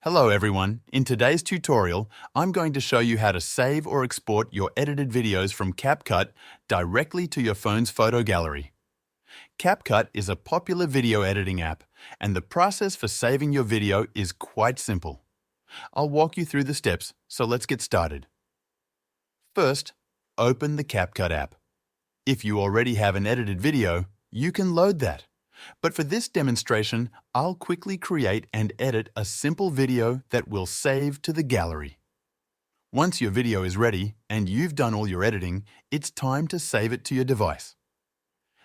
Hello everyone, in today's tutorial, I'm going to show you how to save or export your edited videos from CapCut directly to your phone's photo gallery. CapCut is a popular video editing app, and the process for saving your video is quite simple. I'll walk you through the steps, so let's get started. First, open the CapCut app. If you already have an edited video, you can load that. But for this demonstration, I'll quickly create and edit a simple video that will save to the gallery. Once your video is ready and you've done all your editing, it's time to save it to your device.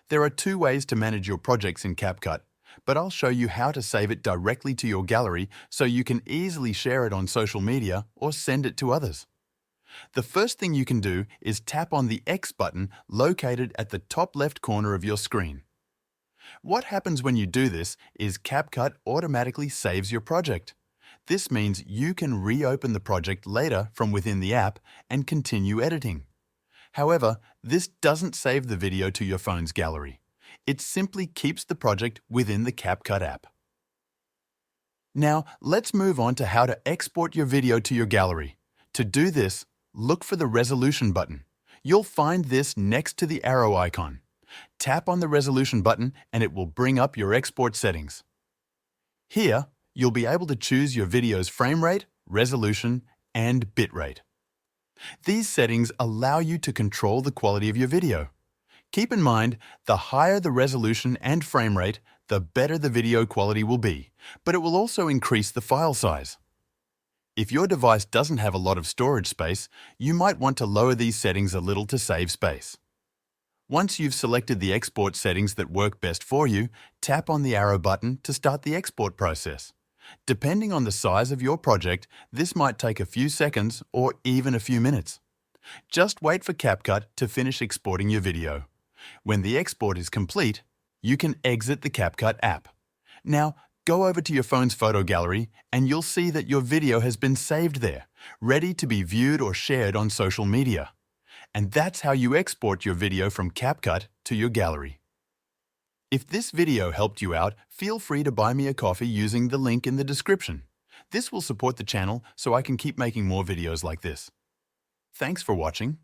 There are two ways to manage your projects in CapCut, but I'll show you how to save it directly to your gallery so you can easily share it on social media or send it to others. The first thing you can do is tap on the X button located at the top left corner of your screen. What happens when you do this is CapCut automatically saves your project. This means you can reopen the project later from within the app and continue editing. However, this doesn't save the video to your phone's gallery. It simply keeps the project within the CapCut app. Now, let's move on to how to export your video to your gallery. To do this, look for the resolution button. You'll find this next to the arrow icon. Tap on the resolution button and it will bring up your export settings. Here, you'll be able to choose your video's frame rate, resolution, and bitrate. These settings allow you to control the quality of your video. Keep in mind, the higher the resolution and frame rate, the better the video quality will be, but it will also increase the file size. If your device doesn't have a lot of storage space, you might want to lower these settings a little to save space. Once you've selected the export settings that work best for you, tap on the arrow button to start the export process. Depending on the size of your project, this might take a few seconds or even a few minutes. Just wait for CapCut to finish exporting your video. When the export is complete, you can exit the CapCut app. Now, go over to your phone's photo gallery and you'll see that your video has been saved there, ready to be viewed or shared on social media. And that's how you export your video from CapCut to your gallery. If this video helped you out, feel free to buy me a coffee using the link in the description. This will support the channel so I can keep making more videos like this. Thanks for watching.